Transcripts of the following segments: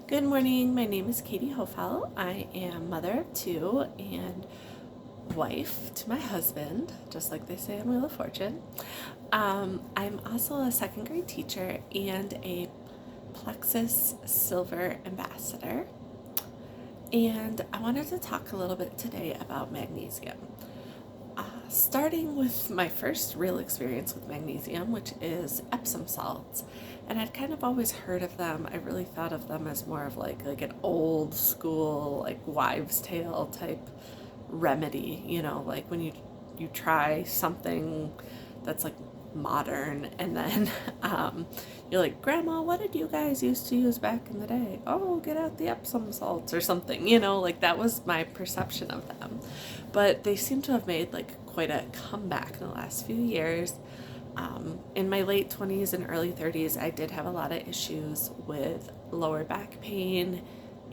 Good morning. My name is Katie Hofel. I am mother of two and wife to my husband, just like they say on Wheel of Fortune. I'm also a second grade teacher and a Plexus Silver Ambassador. And I wanted to talk a little bit today about magnesium. Starting with my first real experience with magnesium, which is Epsom salts. And I'd kind of always heard of them. I really thought of them as more of like an old school, like wives' tale type remedy, like when you try something that's like modern and then you're like, Grandma, what did you guys used to use back in the day? Oh, get out the Epsom salts or something, like that was my perception of them. But they seem to have made like quite a comeback in the last few years. In my late 20s and early 30s, I did have a lot of issues with lower back pain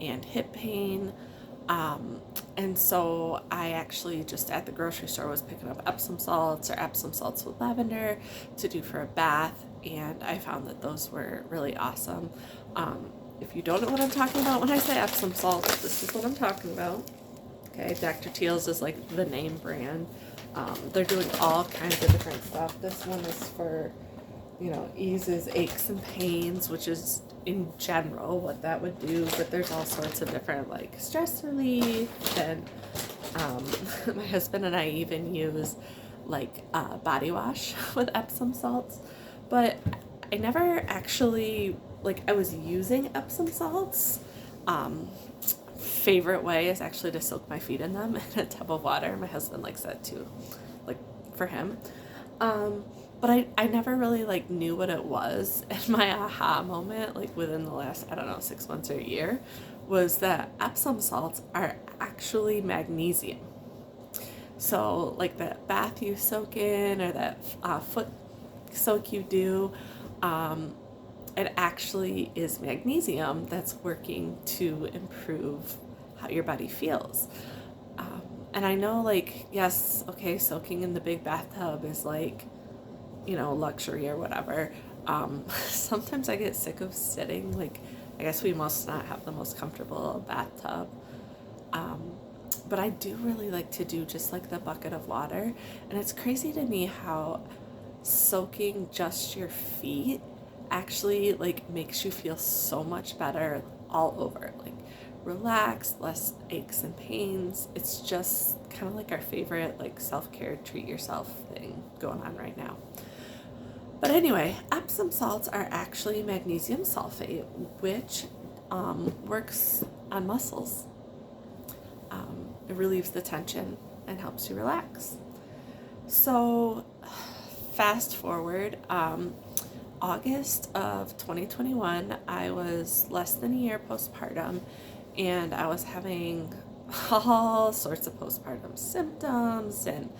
and hip pain. And so I actually just at the grocery store was picking up Epsom salts or Epsom salts with lavender to do for a bath. And I found that those were really awesome. If you don't know what I'm talking about when I say Epsom salts, this is what I'm talking about. Okay, Dr. Teal's is like the name brand. They're doing all kinds of different stuff. This one is for, eases aches and pains, which is in general what that would do. But there's all sorts of different like stress relief. And my husband and I even use like body wash with Epsom salts. But I never actually, I was using Epsom salts. Favorite way is actually to soak my feet in them in a tub of water. My husband likes that too, like for him. But I never really knew what it was. And my aha moment, within the last, 6 months or a year, was that Epsom salts are actually magnesium. So that bath you soak in or that foot soak you do, it actually is magnesium that's working to improve how your body feels. And I know, yes, okay, soaking in the big bathtub is luxury or whatever. Sometimes I get sick of sitting. I guess we must not have the most comfortable bathtub. But I do really like to do just the bucket of water. And it's crazy to me how soaking just your feet actually makes you feel so much better all over, relaxed, less aches and pains. It's just kind of our favorite self-care treat yourself thing going on right now. But anyway, Epsom salts are actually magnesium sulfate, which works on muscles. It relieves the tension and helps you relax. So fast forward, August of 2021, I was less than a year postpartum, and I was having all sorts of postpartum symptoms and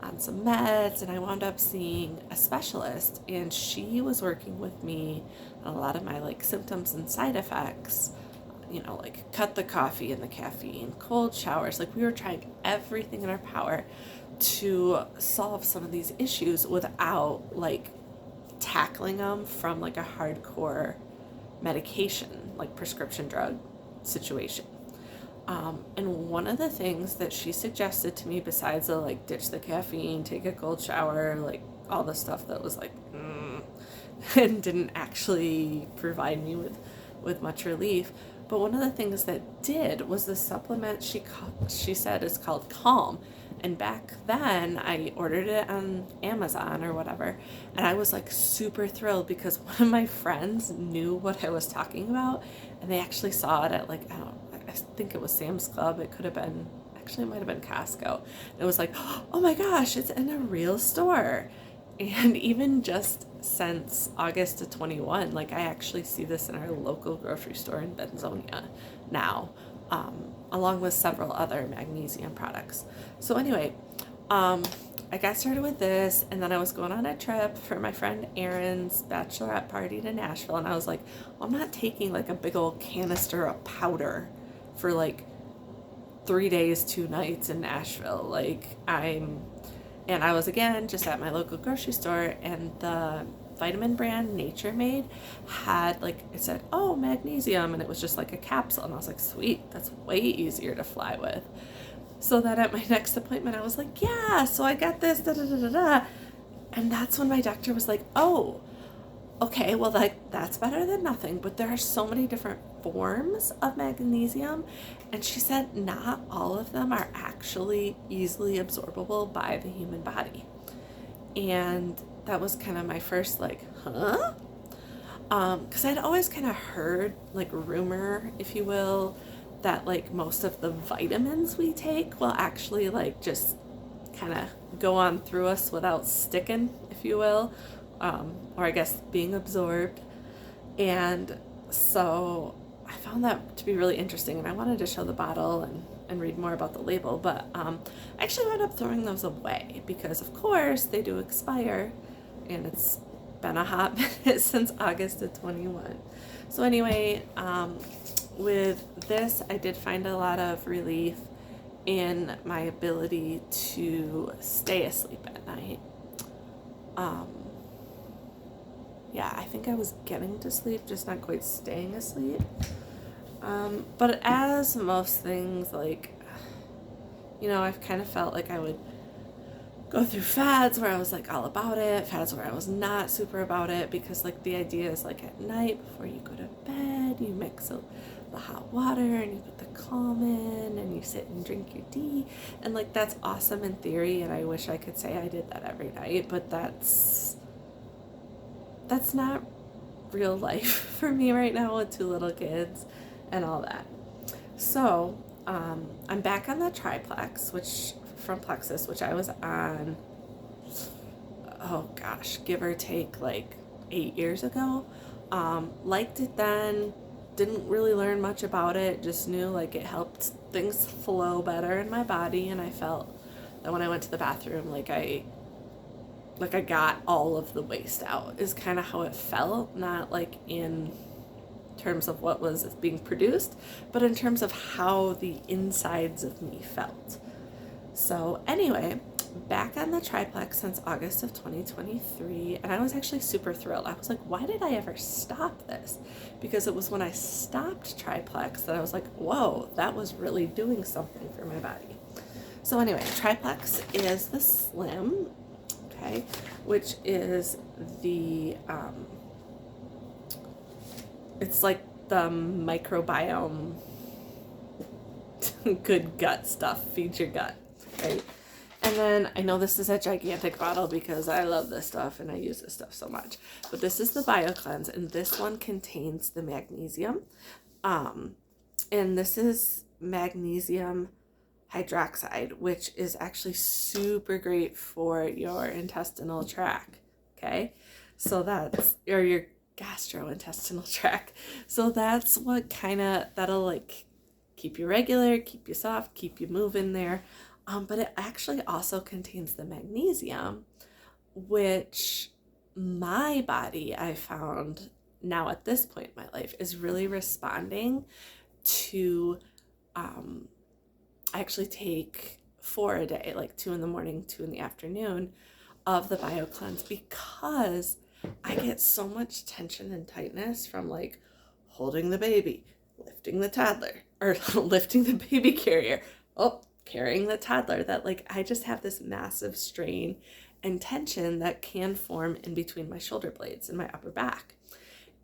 on some meds, and I wound up seeing a specialist, and she was working with me on a lot of my symptoms and side effects, cut the coffee and the caffeine, cold showers. We were trying everything in our power to solve some of these issues without tackling them from a hardcore medication, prescription drug situation. And one of the things that she suggested to me, besides the ditch the caffeine, take a cold shower, all the stuff that was and didn't actually provide me with much relief, but one of the things that did was the supplement she said is called Calm. And back then I ordered it on Amazon or whatever, and I was super thrilled because one of my friends knew what I was talking about, and they actually saw it at I think it was Sam's Club. It could have been, actually it might have been Costco. It was oh my gosh, it's in a real store. And even just since August of 21, I actually see this in our local grocery store in Benzonia now, along with several other magnesium products. So anyway, I got started with this, and then I was going on a trip for my friend Erin's bachelorette party to Nashville, and I was like, I'm not taking a big old canister of powder for 3 days, 2 nights in Nashville. And I was again just at my local grocery store, and the vitamin brand Nature made had like, it said, oh, magnesium, and it was just like a capsule. And I was like, sweet, that's way easier to fly with. So then at my next appointment, I was like, yeah, so I got this, da da da da da. And that's when my doctor was like, oh, okay, well, that's better than nothing, but there are so many different forms of magnesium. And she said not all of them are actually easily absorbable by the human body. And that was kind of my first, like, huh? Because I'd always kind of heard, like, rumor, if you will, that, like, most of the vitamins we take will actually, like, just kind of go on through us without sticking, if you will, or I guess being absorbed. And so I found that to be really interesting, and I wanted to show the bottle and read more about the label, but I actually wound up throwing those away because, of course, they do expire, and it's been a hot minute since August of 21. So anyway, with this, I did find a lot of relief in my ability to stay asleep at night. Yeah, I think I was getting to sleep, just not quite staying asleep. But as most things, like, you know, I've kind of felt like I would go through fads where I was like all about it, fads where I was not super about it, because like the idea is like at night before you go to bed, you mix the hot water and you put the calm in and you sit and drink your tea, and like that's awesome in theory, and I wish I could say I did that every night, but that's not real life for me right now with 2 little kids and all that. So I'm back on the triplex, which from Plexus, which I was on, oh gosh, give or take like 8 years ago. Liked it then, didn't really learn much about it, just knew like it helped things flow better in my body, and I felt that when I went to the bathroom, like I got all of the waste out, is kind of how it felt, not like in terms of what was being produced, but in terms of how the insides of me felt. So anyway, back on the triplex since August of 2023, and I was actually super thrilled. I was like, why did I ever stop this? Because it was when I stopped triplex that I was like, whoa, that was really doing something for my body. So anyway, triplex is the slim, okay, which is the it's like the microbiome good gut stuff, feed your gut, right? And then I know this is a gigantic bottle because I love this stuff and I use this stuff so much, but this is the BioCleanse, and this one contains the magnesium, and this is magnesium hydroxide, which is actually super great for your intestinal tract, okay? So that's, or your gastrointestinal tract. So that's what kind of, that'll like keep you regular, keep you soft, keep you moving there. But it actually also contains the magnesium, which my body, I found now at this point in my life, is really responding to. I actually take 4 a day, like 2 in the morning, 2 in the afternoon, of the BioCleanse, because I get so much tension and tightness from like holding the baby, lifting the toddler, or lifting the baby carrier, carrying the toddler, that like I just have this massive strain and tension that can form in between my shoulder blades and my upper back.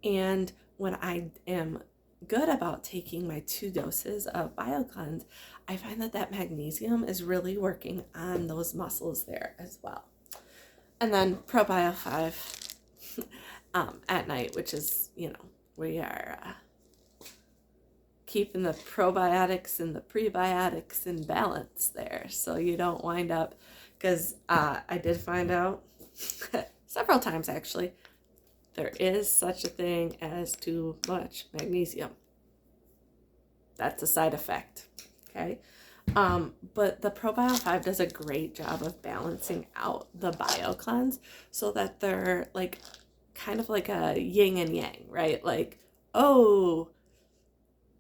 And when I am good about taking my 2 doses of BioCleanse, I find that magnesium is really working on those muscles there as well. And then ProBio 5 at night, which is, you know, we are keeping the probiotics and the prebiotics in balance there, so you don't wind up, because I did find out several times actually, there is such a thing as too much magnesium. That's a side effect, okay? But the ProBio 5 does a great job of balancing out the BioCleanse so that they're like kind of like a yin and yang, right? Like, oh,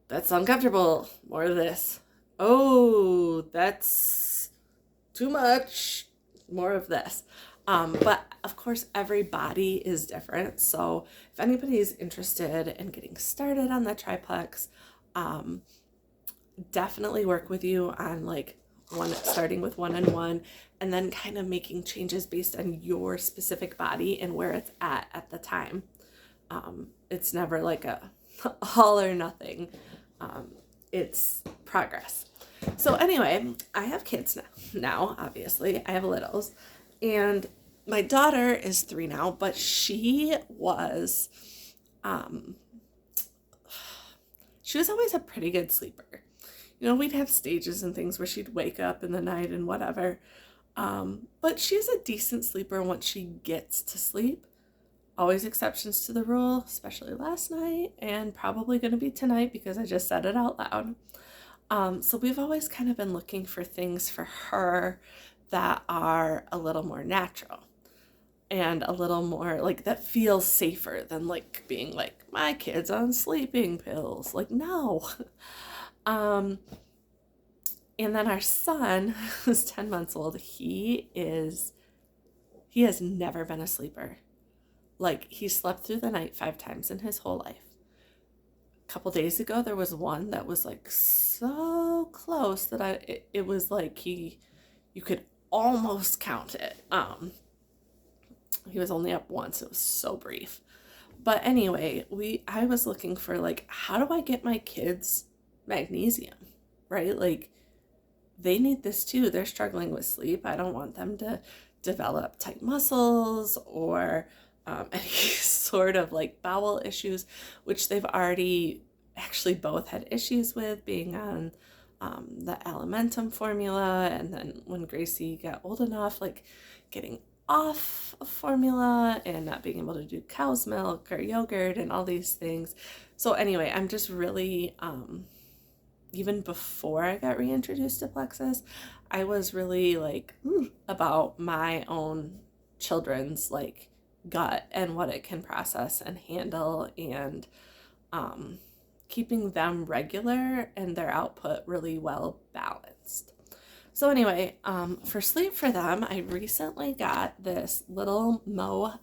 that's uncomfortable, more of this. Oh, that's too much, more of this. But of course, every body is different. So if anybody is interested in getting started on the triplex, um, definitely work with you on like starting with 1-on-1 and then kind of making changes based on your specific body and where it's at the time. It's never like a all or nothing. It's progress. So anyway, I have kids now, obviously. I have littles. And my daughter is 3 now, but um, she was always a pretty good sleeper. You know, we'd have stages and things where she'd wake up in the night and whatever. But she's a decent sleeper once she gets to sleep. Always exceptions to the rule, especially last night and probably going to be tonight because I just said it out loud. So we've always kind of been looking for things for her that are a little more natural and a little more like that feels safer than like being like my kid's on sleeping pills. Like, no. And then our son, who's 10 months old, he has never been a sleeper. Like, he slept through the night 5 times in his whole life. A couple days ago, there was one that was like so close that it was like you could almost count it. He was only up once. It was so brief. But anyway, I was looking for like, how do I get my kids magnesium, right? Like, they need this too. They're struggling with sleep. I don't want them to develop tight muscles or any sort of like bowel issues, which they've already actually both had issues with being on the Alimentum formula. And then when Gracie got old enough, like getting off of formula and not being able to do cow's milk or yogurt and all these things. So anyway, I'm just really, even before I got reintroduced to Plexus, I was really like about my own children's like gut and what it can process and handle, and keeping them regular and their output really well balanced. So anyway, for sleep for them, I recently got this little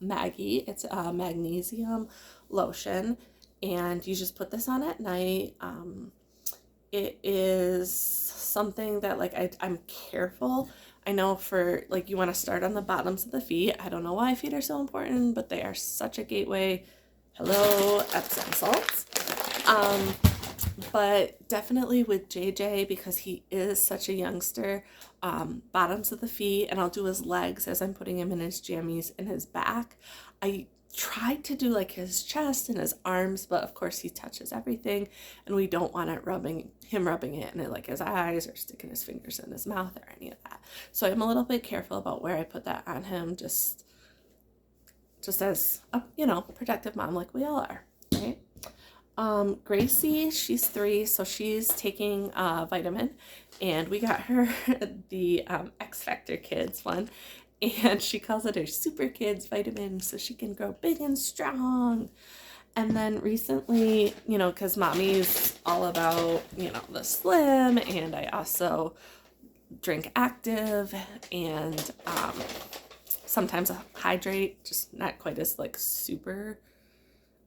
Maggie. It's a magnesium lotion, and you just put this on at night. It is something that like I'm careful. I know for like you want to start on the bottoms of the feet. I don't know why feet are so important, but they are such a gateway. Hello, Epsom salts. But definitely with JJ, because he is such a youngster, bottoms of the feet, and I'll do his legs as I'm putting him in his jammies and his back. I tried to do like his chest and his arms, but of course he touches everything, and we don't want it rubbing it in like his eyes or sticking his fingers in his mouth or any of that. So I'm a little bit careful about where I put that on him, just as a, protective mom like we all are, right? Gracie, she's 3, so she's taking a vitamin, and we got her the X Factor Kids one, and she calls it her Super Kids vitamin so she can grow big and strong. And then recently, because mommy's all about, the slim, and I also drink active, and sometimes I hydrate, just not quite as like super,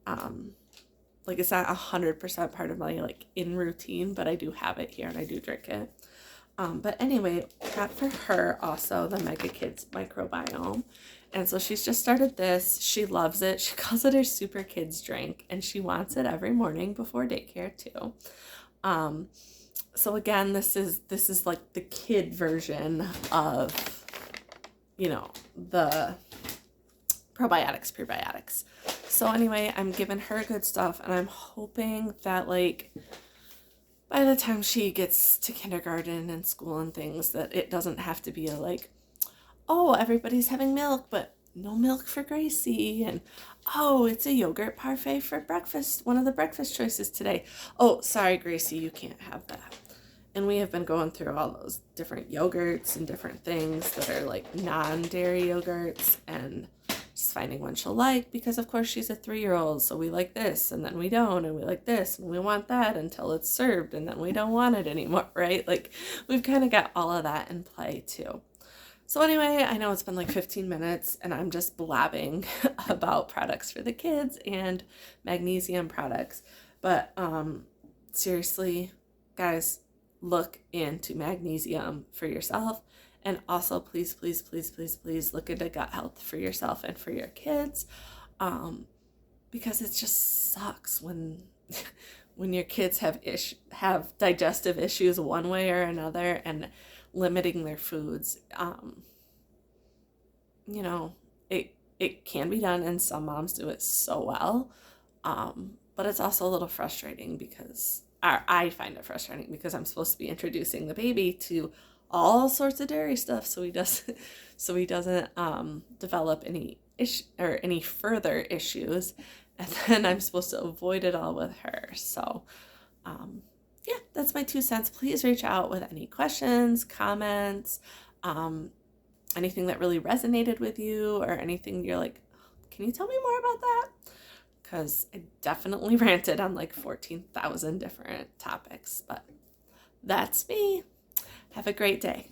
like it's not 100% part of my like in routine, but I do have it here and I do drink it. But anyway, got for her also the Mega Kids microbiome. And so she's just started this. She loves it. She calls it her Super Kids drink, and she wants it every morning before daycare too. So again, this is like the kid version of, the probiotics, prebiotics. So anyway, I'm giving her good stuff, and I'm hoping that like by the time she gets to kindergarten and school and things, that it doesn't have to be a like, oh, everybody's having milk, but no milk for Gracie, and oh, it's a yogurt parfait for breakfast, one of the breakfast choices today. Oh, sorry, Gracie, you can't have that. And we have been going through all those different yogurts and different things that are like non-dairy yogurts, and just finding one she'll like, because of course she's a 3-year-old, so we like this and then we don't, and we like this and we want that until it's served, and then we don't want it anymore, right? Like we've kind of got all of that in play too. So anyway, I know it's been like 15 minutes and I'm just blabbing about products for the kids and magnesium products. But seriously, guys, look into magnesium for yourself. And also, please, please, please, please, please look into gut health for yourself and for your kids. Because it just sucks when when your kids have digestive issues one way or another, and limiting their foods. You know, it can be done, and some moms do it so well. But it's also a little frustrating because I find it frustrating because I'm supposed to be introducing the baby to all sorts of dairy stuff, so he doesn't develop any further issues, and then I'm supposed to avoid it all with her. So yeah, that's my 2 cents. Please reach out with any questions, comments, anything that really resonated with you, or anything you're like, can you tell me more about that? Because I definitely ranted on like 14,000 different topics, but that's me. Have a great day.